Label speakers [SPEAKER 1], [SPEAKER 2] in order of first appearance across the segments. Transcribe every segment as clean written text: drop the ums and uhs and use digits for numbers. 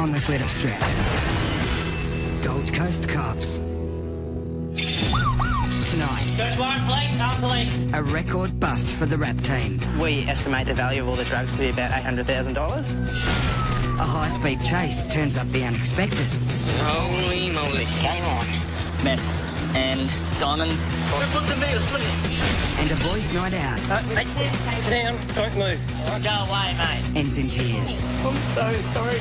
[SPEAKER 1] on the glitter strip. Gold Coast cops. Tonight,
[SPEAKER 2] Search warrant, police, armed police.
[SPEAKER 1] a record bust for the rap team.
[SPEAKER 3] We estimate the value of all the drugs to be about $800,000.
[SPEAKER 1] A high-speed chase turns up the unexpected.
[SPEAKER 3] Holy moly. Game on. Meth and diamonds.
[SPEAKER 1] And a boys' night out
[SPEAKER 2] Sit down, don't move. Just go away, mate.
[SPEAKER 1] ends in tears.
[SPEAKER 2] I'm so sorry.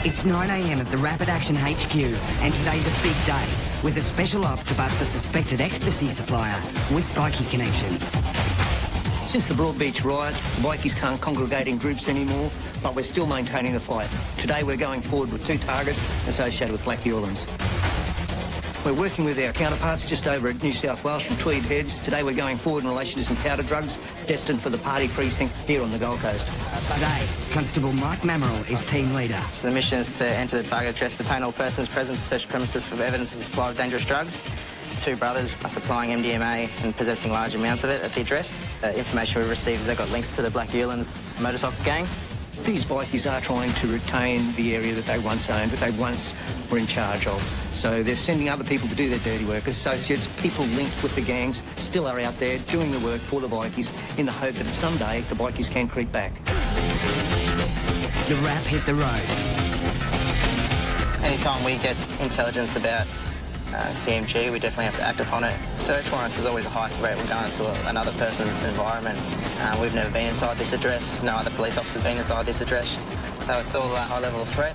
[SPEAKER 1] It's 9 a.m. at the Rapid Action HQ, and today's a big day with a special op to bust a suspected ecstasy supplier with bikie connections.
[SPEAKER 4] Since the Broadbeach riots, bikies can't congregate in groups anymore, but we're still maintaining the fight. Today we're going forward with 2 targets associated with Black Orleans. We're working with our counterparts just over at New South Wales from Tweed Heads. Today we're going forward in relation to some powder drugs destined for the party precinct here on the Gold Coast.
[SPEAKER 1] Today, Constable Mike Mammerell is team leader.
[SPEAKER 3] So the mission is to enter the target address, detain all persons present to search premises for evidence of supply of dangerous drugs. 2 brothers are supplying MDMA and possessing large amounts of it at the address. The information we received is they got links to the Black Orleans motorcycle gang.
[SPEAKER 4] These bikies are trying to retain the area that they once owned, that they once were in charge of. So they're sending other people to do their dirty work. Associates, people linked with the gangs, still are out there doing the work for the bikies in the hope that someday the bikies can creep back.
[SPEAKER 1] The rap hit the road.
[SPEAKER 3] Anytime we get intelligence about CMG, we definitely have to act upon it. Search warrants is always a high threat. We're going into another person's environment. We've never been inside this address. No other police officers have been inside this address. So it's all a high level of threat.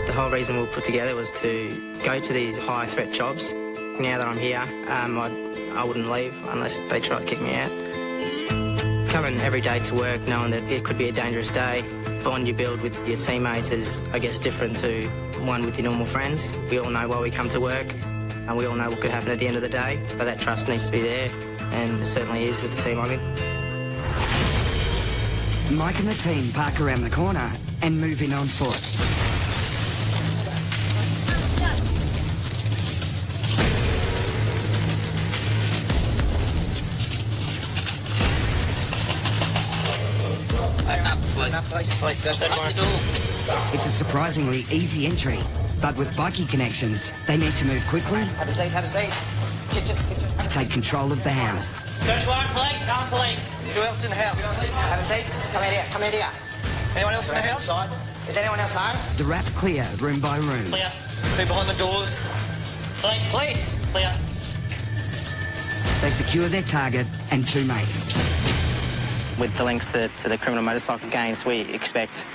[SPEAKER 3] The whole reason we were put together was to go to these high threat jobs. Now that I'm here, I wouldn't leave unless they tried to kick me out. Coming every day to work knowing that it could be a dangerous day, bond you build with your teammates is, I guess, different to one with your normal friends. We all know why we come to work, and we all know what could happen at the end of the day, but that trust needs to be there, and it certainly is with the team I'm in.
[SPEAKER 1] Mike and the team park around the corner and move in on foot. It's a surprisingly easy entry, but with bikie connections, they need to move quickly
[SPEAKER 3] Have a seat, have a seat. Kitchen.
[SPEAKER 1] to take control of the house.
[SPEAKER 2] Search warrant, police, armed police.
[SPEAKER 4] Who else in the house?
[SPEAKER 3] Have a seat. Come here.
[SPEAKER 4] Anyone else in the house?
[SPEAKER 3] Is anyone else home?
[SPEAKER 1] The rap clear room by room.
[SPEAKER 2] Clear.
[SPEAKER 4] Who behind the doors?
[SPEAKER 2] Police.
[SPEAKER 3] Police.
[SPEAKER 2] Clear.
[SPEAKER 1] They secure their target and 2 mates.
[SPEAKER 3] With the links to the criminal motorcycle gangs, we expect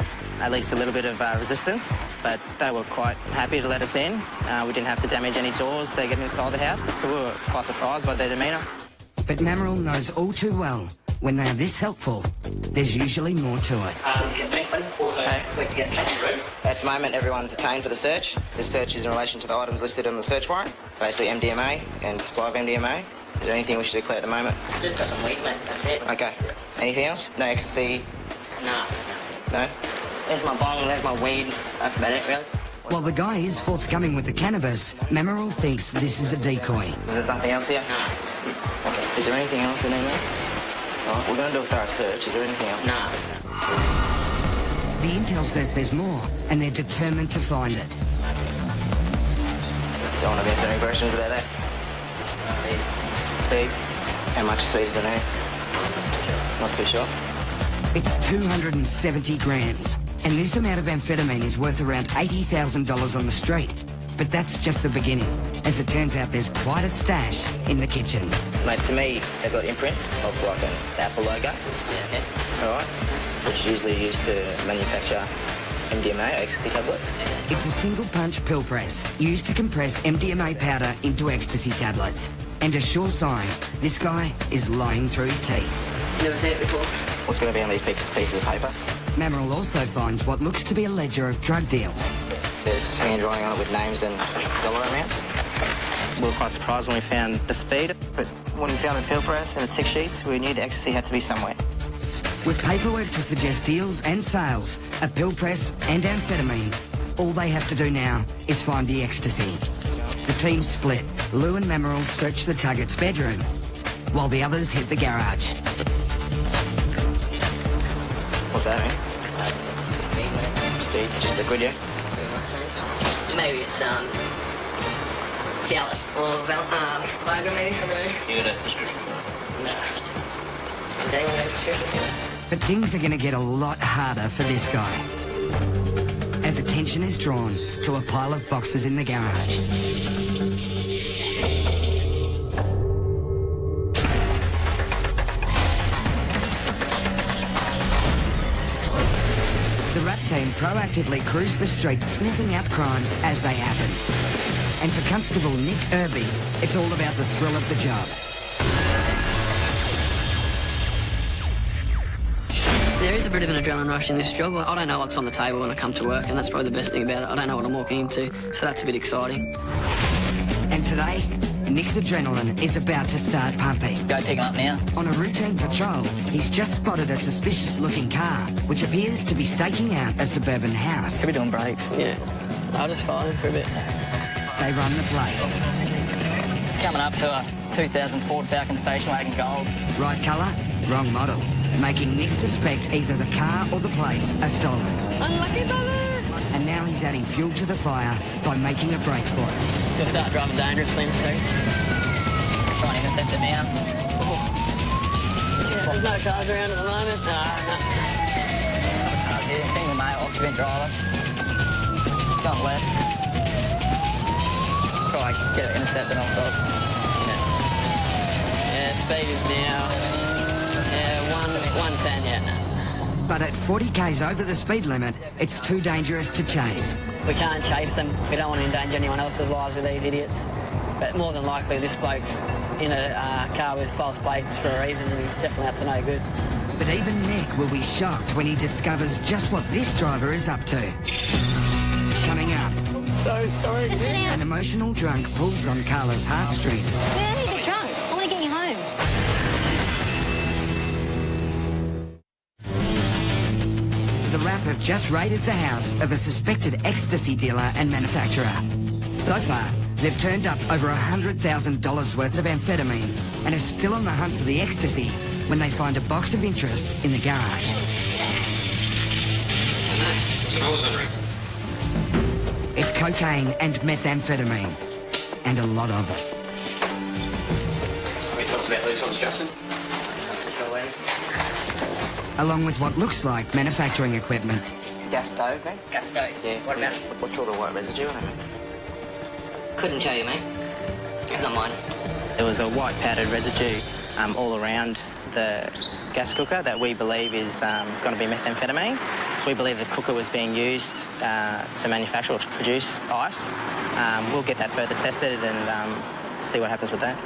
[SPEAKER 3] at least a little bit of resistance, but they were quite happy to let us in. We didn't have to damage any doors. They get inside the house, so we were quite surprised by their demeanour.
[SPEAKER 1] But Mammerell knows all too well, when they are this helpful, there's usually more to it.
[SPEAKER 3] At the moment, everyone's detained for the search. The search is in relation to the items listed on the search warrant, basically MDMA and supply of MDMA. Is there anything we should declare at the moment?
[SPEAKER 5] Just got some weed, mate. That's it.
[SPEAKER 3] Okay. Anything else? No ecstasy?
[SPEAKER 5] No.
[SPEAKER 3] No?
[SPEAKER 5] There's my bong, there's my weed. That's about it, really.
[SPEAKER 1] While the guy is forthcoming with the cannabis, Mammerell thinks this is a decoy.
[SPEAKER 3] There's nothing else here?
[SPEAKER 5] No.
[SPEAKER 3] Okay. Is there anything else in there, mate? Right, we're going to do a thorough search. Is there anything else?
[SPEAKER 5] No.
[SPEAKER 1] The intel says there's more, and they're determined to find it.
[SPEAKER 3] Don't want to answer any questions about that? Speed? How much speed is in there? Not too sure.
[SPEAKER 1] It's 270 grams, and this amount of amphetamine is worth around $80,000 on the street. But that's just the beginning. As it turns out, there's quite a stash in the kitchen.
[SPEAKER 3] Mate, to me, they've got imprints of like an Apple logo.
[SPEAKER 5] Yeah, okay.
[SPEAKER 3] All right. Which is usually used to manufacture MDMA, ecstasy tablets.
[SPEAKER 1] It's a single-punch pill press used to compress MDMA powder into ecstasy tablets. And a sure sign, this guy is lying through his teeth.
[SPEAKER 5] Never seen it before.
[SPEAKER 3] What's going to be on these pieces of paper?
[SPEAKER 1] Mammerell also finds what looks to be a ledger of drug deals.
[SPEAKER 3] There's handwriting on it with names and dollar amounts. We were quite surprised when we found the speed, but when we found the pill press and the tick sheets, we knew the ecstasy had to be somewhere.
[SPEAKER 1] With paperwork to suggest deals and sales, a pill press and amphetamine, all they have to do now is find the ecstasy. The team split. Lou and Mammerell search the target's bedroom, while the others hit the garage.
[SPEAKER 3] Would you?
[SPEAKER 5] Maybe it's Cialis or Viagra maybe. I don't know.
[SPEAKER 2] You got a prescription for it?
[SPEAKER 5] No. Does anyone have a prescription for it?
[SPEAKER 1] But things are going to get a lot harder for this guy, as attention is drawn to a pile of boxes in the garage. The rap team proactively cruise the streets sniffing out crimes as they happen. And for Constable Nick Irby, it's all about the thrill of the job.
[SPEAKER 6] There is a bit of an adrenaline rush in this job. I don't know what's on the table when I come to work, and that's probably the best thing about it. I don't know what I'm walking into, so that's a bit exciting.
[SPEAKER 1] And today, Nick's adrenaline is about to start pumping.
[SPEAKER 6] Go pick up now.
[SPEAKER 1] On a routine patrol, he's just spotted a suspicious-looking car, which appears to be staking out a suburban house.
[SPEAKER 6] Could be doing brakes. Yeah. I'll just follow them for a bit.
[SPEAKER 1] They run the place.
[SPEAKER 6] Coming up to a 2000 Ford Falcon station wagon gold.
[SPEAKER 1] Right colour, wrong model, making Nick suspect either the car or the plates are stolen.
[SPEAKER 6] Unlucky dollar!
[SPEAKER 1] And now he's adding fuel to the fire by making a break for it.
[SPEAKER 6] You'll start driving dangerously soon. Trying to intercept it now. Yeah, there's no cars around at the moment. No. Single male occupant driver. It's gone left. Try to get it intercepted on stop. Yeah, speed is now 110, yeah.
[SPEAKER 1] But at 40 k's over the speed limit, it's too dangerous to chase.
[SPEAKER 6] We can't chase them. We don't want to endanger anyone else's lives with these idiots. But more than likely, this bloke's in a car with false plates for a reason, and he's definitely up to no good.
[SPEAKER 1] But even Nick will be shocked when he discovers just what this driver is up to. Coming up,
[SPEAKER 6] So sorry.
[SPEAKER 1] an emotional drunk pulls on Carla's heartstrings.
[SPEAKER 7] Where are you drunk? I want to get you home.
[SPEAKER 1] The Rap have just raided the house of a suspected ecstasy dealer and manufacturer. So far, they've turned up over $100,000 worth of amphetamine and are still on the hunt for the ecstasy when they find a box of interest in the garage. It's cocaine and methamphetamine, and a lot of it.
[SPEAKER 2] Have we talked about these ones, Justin?
[SPEAKER 1] Along with what looks like manufacturing equipment.
[SPEAKER 3] Gas stove, mate?
[SPEAKER 5] Gas stove.
[SPEAKER 3] Yeah.
[SPEAKER 5] What about?
[SPEAKER 3] What's all the white residue on it, mate?
[SPEAKER 5] Couldn't tell you, mate. It's not mine.
[SPEAKER 3] There was a white powdered residue all around the gas cooker that we believe is going to be methamphetamine. So we believe the cooker was being used to manufacture or to produce ice. We'll get that further tested and see what happens with that.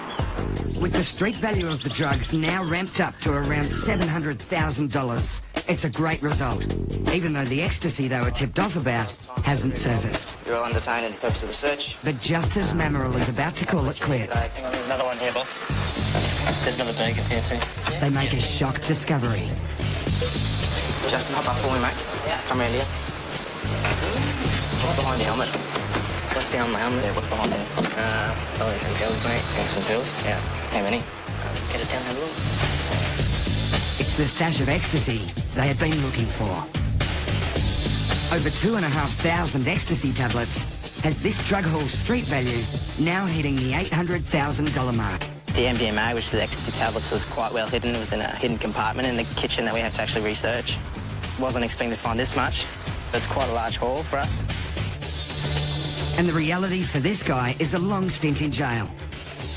[SPEAKER 1] With the street value of the drugs now ramped up to around $700,000, it's a great result, even though the ecstasy they were tipped off about hasn't surfaced.
[SPEAKER 3] You're all entertained in the purpose of the search.
[SPEAKER 1] But just as Mammerel is about to call it quits,
[SPEAKER 2] Hang on, there's another one here, boss. There's another bag up here too.
[SPEAKER 1] they make a shock discovery.
[SPEAKER 3] Justin, hop up for me, mate.
[SPEAKER 5] Yeah.
[SPEAKER 3] Come around here. What's behind your helmet?
[SPEAKER 5] What's behind my helmet?
[SPEAKER 3] Yeah, what's behind there?
[SPEAKER 5] Probably some pills, mate.
[SPEAKER 3] Yeah, some pills?
[SPEAKER 5] Yeah.
[SPEAKER 3] How many?
[SPEAKER 5] Get it down, have a look.
[SPEAKER 1] It's the stash of ecstasy they had been looking for. Over 2,500 ecstasy tablets has this drug haul's street value now hitting the $800,000 mark.
[SPEAKER 3] The MDMA, which is the ecstasy tablets, was quite well hidden. It was in a hidden compartment in the kitchen that we had to actually research. Wasn't expecting to find this much. It's quite a large haul for us.
[SPEAKER 1] And the reality for this guy is a long stint in jail.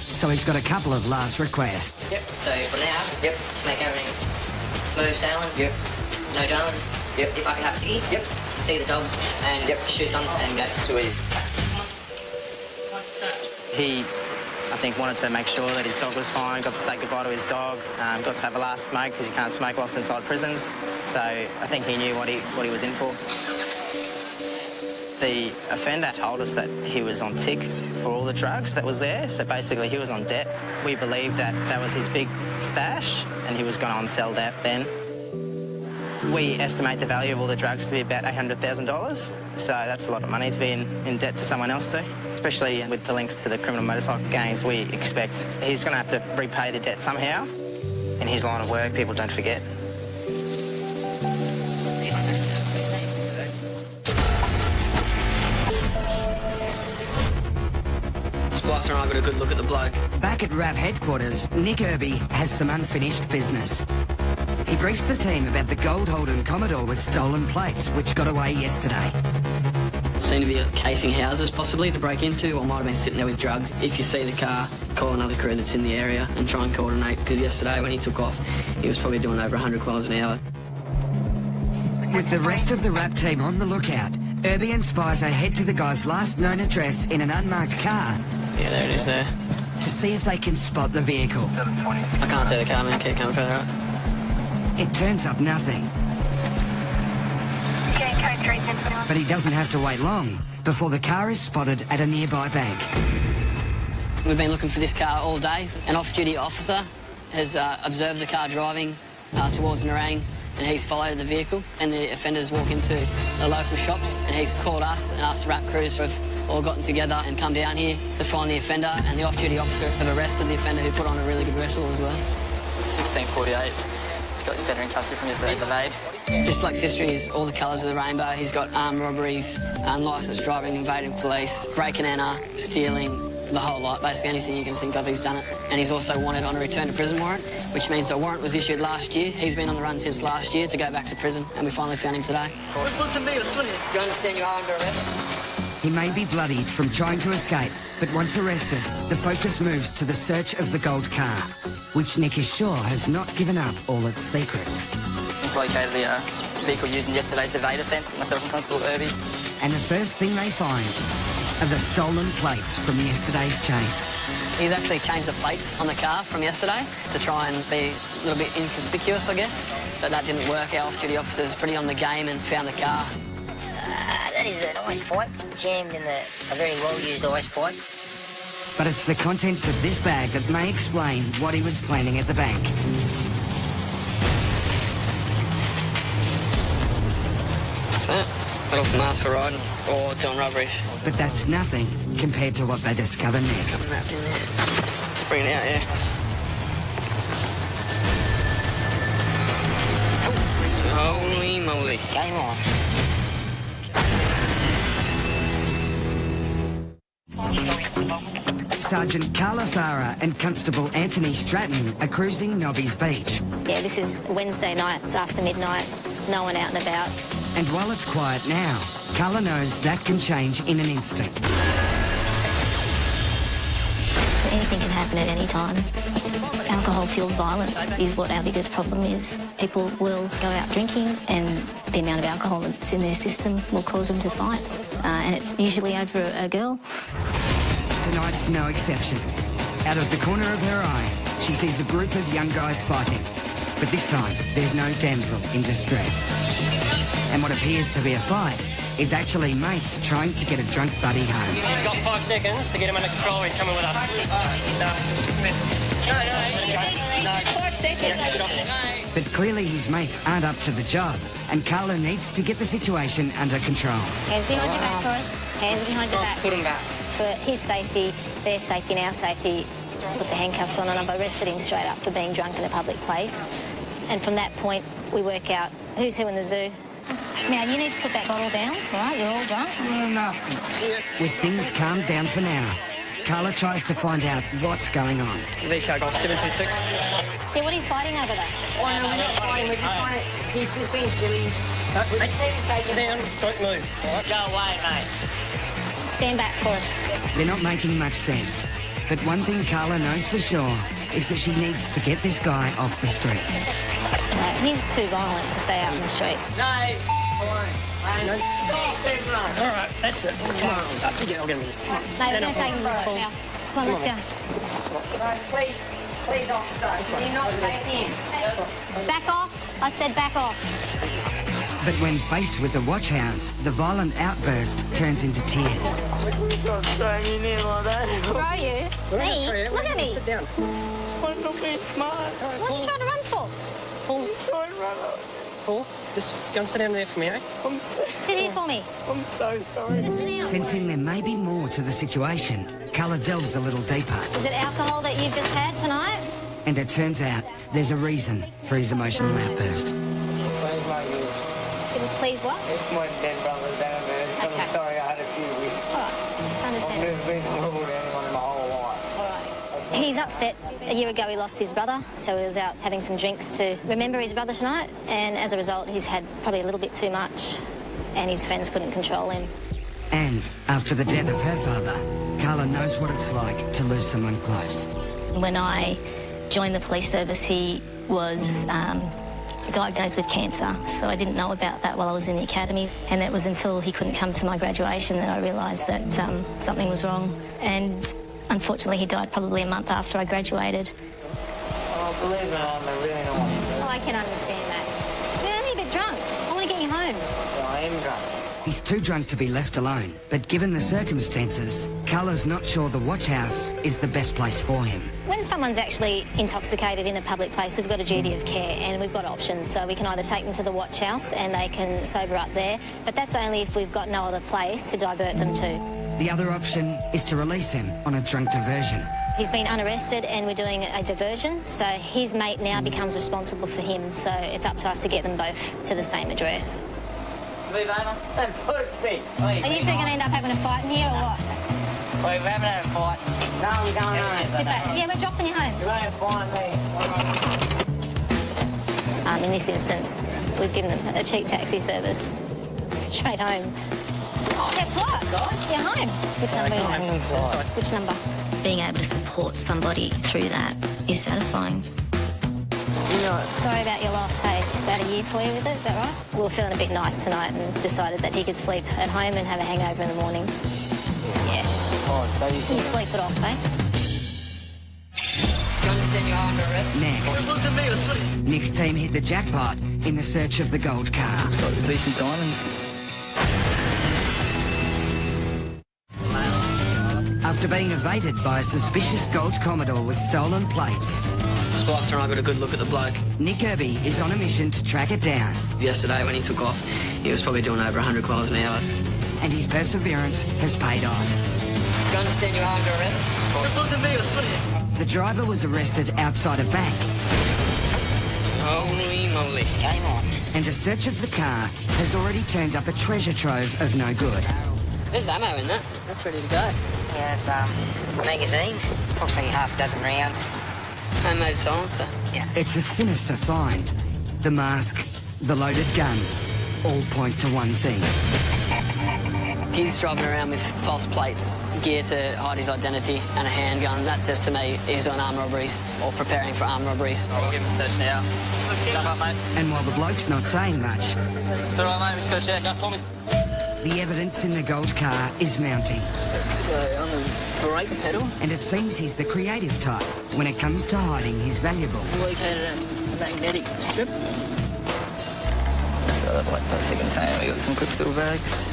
[SPEAKER 1] So he's got a couple of last requests.
[SPEAKER 5] Yep. So for now,
[SPEAKER 3] Yep.
[SPEAKER 5] to make everything smooth sailing.
[SPEAKER 3] Yep.
[SPEAKER 5] No dramas.
[SPEAKER 3] Yep.
[SPEAKER 5] If I could have Siggy.
[SPEAKER 3] Yep.
[SPEAKER 5] See the dog and shoot some and go.
[SPEAKER 3] Too easy.
[SPEAKER 5] Come on. Come on, son.
[SPEAKER 3] He, I think, wanted to make sure that his dog was fine, got to say goodbye to his dog, got to have a last smoke because you can't smoke whilst inside prisons. So I think he knew what he was in for. The offender told us that he was on tick for all the drugs that was there, so basically he was on debt. We believe that that was his big stash and he was going to on-sell that then. We estimate the value of all the drugs to be about $800,000, so that's a lot of money to be in debt to someone else to. Especially with the links to the criminal motorcycle gangs, we expect he's going to have to repay the debt somehow. In his line of work, people don't forget.
[SPEAKER 6] Splicer and I got a good look at the bloke.
[SPEAKER 1] Back at RAP headquarters, Nick Irby has some unfinished business. He briefs the team about the gold Holden Commodore with stolen plates, which got away yesterday.
[SPEAKER 6] Seemed to be casing houses possibly to break into, or might have been sitting there with drugs. If you see the car, call another crew that's in the area and try and coordinate, because yesterday when he took off, he was probably doing over 100 kilometres an hour.
[SPEAKER 1] With the rest of the RAP team on the lookout, Irby and Spicer head to the guy's last known address in an unmarked car
[SPEAKER 6] Yeah, there it is there.
[SPEAKER 1] to see if they can spot the vehicle.
[SPEAKER 6] I can't see the car, man. Keep coming further up.
[SPEAKER 1] It turns up nothing. But he doesn't have to wait long before the car is spotted at a nearby bank.
[SPEAKER 6] We've been looking for this car all day. An off-duty officer has observed the car driving towards Nerang, and he's followed the vehicle, and the offenders walk into the local shops, and he's called us and asked RAP crews to have all gotten together and come down here to find the offender, and the off-duty officer have arrested the offender, who put on a really good wrestle as well.
[SPEAKER 8] 1648. He's got his offender in custody from yesterday's evade.
[SPEAKER 6] This bloke's history is all the colours of the rainbow. He's got armed robberies, unlicensed driving, invading police, break and enter, stealing, the whole lot. Basically anything you can think of, he's done it. And he's also wanted on a return to prison warrant, which means the warrant was issued last year. He's been on the run since last year to go back to prison, and we finally found him today. Do you understand you are under arrest?
[SPEAKER 1] He may be bloodied from trying to escape, but once arrested, the focus moves to the search of the gold car, which Nick is sure has not given up all its secrets.
[SPEAKER 8] He's located the vehicle used in yesterday's evade offence, myself and Constable Irby.
[SPEAKER 1] And the first thing they find are the stolen plates from yesterday's chase.
[SPEAKER 6] He's actually changed the plates on the car from yesterday to try and be a little bit inconspicuous, I guess. But that didn't work. Our off-duty officers pretty on the game and found the car.
[SPEAKER 9] That is an ice pipe, jammed in a very well-used ice pipe.
[SPEAKER 1] But it's the contents of this bag that may explain what he was planning at the bank.
[SPEAKER 6] What's that? Little mask for riding or doing robberies.
[SPEAKER 1] But that's nothing compared to what they discover next.
[SPEAKER 6] Wrapped in this. Let's bring it out, yeah. Holy moly.
[SPEAKER 9] Game on.
[SPEAKER 1] Sergeant Carla Sara and Constable Anthony Stratton are cruising Nobby's Beach.
[SPEAKER 7] Yeah, this is Wednesday night, it's after midnight, no one out and about.
[SPEAKER 1] And while it's quiet now, Carla knows that can change in an instant.
[SPEAKER 7] Anything can happen at any time. Alcohol-fueled violence is what our biggest problem is. People will go out drinking and the amount of alcohol that's in their system will cause them to fight. And it's usually over a girl.
[SPEAKER 1] Tonight's no exception. Out of the corner of her eye, she sees a group of young guys fighting. But this time, there's no damsel in distress. And what appears to be a fight is actually mates trying to get a drunk buddy home.
[SPEAKER 2] He's got 5 seconds to get him under control. He's coming with us.
[SPEAKER 9] No. 5 seconds.
[SPEAKER 1] But clearly his mates aren't up to the job, and Carla needs to get the situation under control.
[SPEAKER 7] Hands behind your back, Boris. Hands behind your back.
[SPEAKER 6] Put him back.
[SPEAKER 7] For his safety, their safety and our safety, put the handcuffs on and I've arrested him straight up for being drunk in a public place. And from that point, we work out who's who in the zoo. Now, you need to put that bottle down, right? You're all drunk.
[SPEAKER 1] With things calmed down for now, Carla tries to find out what's going on.
[SPEAKER 2] VK Golf 726.
[SPEAKER 7] Yeah, what are you fighting over there?
[SPEAKER 9] Oh, no, we're not fighting. We're just trying to... He's just being silly.
[SPEAKER 2] Sit down, don't move. Go away, mate.
[SPEAKER 7] Stand back for us.
[SPEAKER 1] They're not making much sense. But one thing Carla knows for sure is that she needs to get this guy off the street.
[SPEAKER 7] He's too violent to stay out in the street.
[SPEAKER 2] No. All right, that's it. Come on. I'll get him.
[SPEAKER 7] No, we're going to take him to the house. Come on, let's go.
[SPEAKER 9] No, please, officer, can you not take him?
[SPEAKER 7] Back off. I said back off.
[SPEAKER 1] But when faced with the watch house, the violent outburst turns into tears.
[SPEAKER 7] Throw you? Me? Look at me.
[SPEAKER 2] Sit down.
[SPEAKER 7] What are you trying to run for?
[SPEAKER 2] Paul, Paul, just go and sit down there for me, eh?
[SPEAKER 7] Sit here for me.
[SPEAKER 10] I'm so sorry.
[SPEAKER 7] Just sit down.
[SPEAKER 1] Sensing there may be more to the situation, Carla delves a little deeper.
[SPEAKER 7] Is it alcohol that you've just had tonight?
[SPEAKER 1] And it turns out there's a reason for his emotional outburst.
[SPEAKER 10] Please, my use.
[SPEAKER 7] Please what?
[SPEAKER 10] It's my dead brother down there.
[SPEAKER 7] Okay.
[SPEAKER 10] I'm sorry I had a few whiskeys.
[SPEAKER 7] All right, it's
[SPEAKER 10] I've
[SPEAKER 7] understandable.
[SPEAKER 10] never been horrible to anyone in my whole
[SPEAKER 7] He's upset. A year ago he lost his brother, so he was out having some drinks to remember his brother tonight, and as a result he's had probably a little bit too much and his friends couldn't control him.
[SPEAKER 1] And after the death of her father, Carla knows what it's like to lose someone close.
[SPEAKER 7] When I joined the police service, he was diagnosed with cancer, so I didn't know about that while I was in the academy, and it was until he couldn't come to my graduation that I realised that something was wrong. And unfortunately he died probably a month after I graduated.
[SPEAKER 10] Oh, believe me, I really don't want to do it.
[SPEAKER 7] Oh, I can understand that. You're only a bit drunk. I want to get you home.
[SPEAKER 10] No, I am drunk.
[SPEAKER 1] He's too drunk to be left alone, but given the circumstances, Carla's not sure the watch house is the best place for him.
[SPEAKER 7] When someone's actually intoxicated in a public place, we've got a duty of care and we've got options. So we can either take them to the watch house and they can sober up there, but that's only if we've got no other place to divert them to.
[SPEAKER 1] The other option is to release him on a drunk diversion.
[SPEAKER 7] He's been unarrested and we're doing a diversion, so his mate now becomes responsible for him, so it's up to us to get them both to the same address.
[SPEAKER 10] Move over and push me.
[SPEAKER 7] Are you two going to end up having a fight in here or what?
[SPEAKER 10] Wait, we haven't had a fight. No, we're going home.
[SPEAKER 7] Sit back. Yeah, we're dropping you home.
[SPEAKER 10] You won't find me.
[SPEAKER 7] In this instance, we've given them a cheap taxi service straight home. Oh, guess what? You're home. Which number are you home? Which number? Being able to support somebody through that is satisfying. Sorry about your loss, hey. It's about a year for you with it, is that right? We were feeling a bit nice tonight and decided that he could sleep at home and have a hangover in the morning. Yeah. You sleep it off, eh?
[SPEAKER 6] Do you understand you're under arrest?
[SPEAKER 1] Next, Nick's team hit the jackpot in the search of the gold car.
[SPEAKER 8] Looks like there's decent diamonds.
[SPEAKER 1] After being evaded by a suspicious gold Commodore with stolen plates,
[SPEAKER 6] Spicer and I got a good look at the bloke.
[SPEAKER 1] Nick Irby is on a mission to track it down.
[SPEAKER 6] Yesterday when he took off, he was probably doing over 100 kilos an hour.
[SPEAKER 1] And his perseverance has paid off.
[SPEAKER 6] Do you understand you're under arrest?
[SPEAKER 2] It wasn't me, I swear.
[SPEAKER 1] The driver was arrested outside a bank.
[SPEAKER 6] Holy moly. Game on.
[SPEAKER 1] And a search of the car has already turned up a treasure trove of no good.
[SPEAKER 6] There's ammo in that. That's ready to go.
[SPEAKER 5] Yeah, magazine, probably half a dozen rounds.
[SPEAKER 6] Homemade silencer.
[SPEAKER 5] Yeah.
[SPEAKER 1] It's a sinister find. The mask, the loaded gun, all point to one thing.
[SPEAKER 6] He's driving around with false plates, gear to hide his identity, and a handgun. That says to me he's doing armed robberies or preparing for armed robberies.
[SPEAKER 8] We'll give him a search now. Jump up, mate.
[SPEAKER 1] And while the bloke's not saying much,
[SPEAKER 8] It's all right, mate. Let's go check. No, Tommy.
[SPEAKER 1] the evidence in the gold car is mounting.
[SPEAKER 6] On the brake pedal.
[SPEAKER 1] And it seems he's the creative type when it comes to hiding his valuables.
[SPEAKER 6] Located a magnetic strip.
[SPEAKER 8] So that black plastic container, we got some clip-seal bags.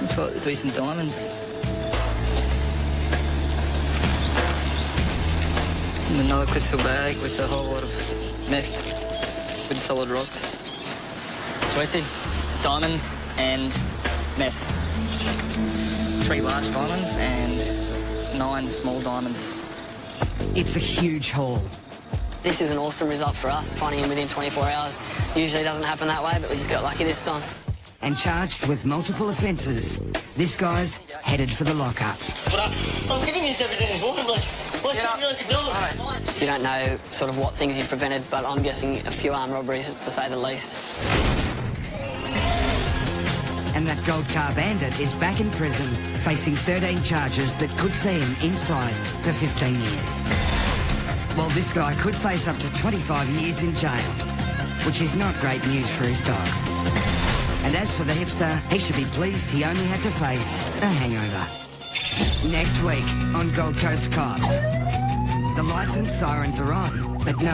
[SPEAKER 8] Looks like there's some diamonds. And another clip-seal bag with a whole lot of meth with solid rocks. Twisted diamonds and meth. 3 large diamonds and 9 small diamonds.
[SPEAKER 1] It's a huge haul.
[SPEAKER 6] This is an awesome result for us, finding him within 24 hours. Usually doesn't happen that way, but we just got lucky this time.
[SPEAKER 1] And charged with multiple offences, this guy's headed for the lockup.
[SPEAKER 2] But I'm giving this everything he's wanted, like, what's something I could do?
[SPEAKER 6] So you don't know sort of what things you've prevented, but I'm guessing a few armed robberies, to say the least.
[SPEAKER 1] And that gold car bandit is back in prison, facing 13 charges that could see him inside for 15 years. While this guy could face up to 25 years in jail, which is not great news for his dog. And as for the hipster, he should be pleased he only had to face a hangover. Next week on Gold Coast Cops, the lights and sirens are on, but no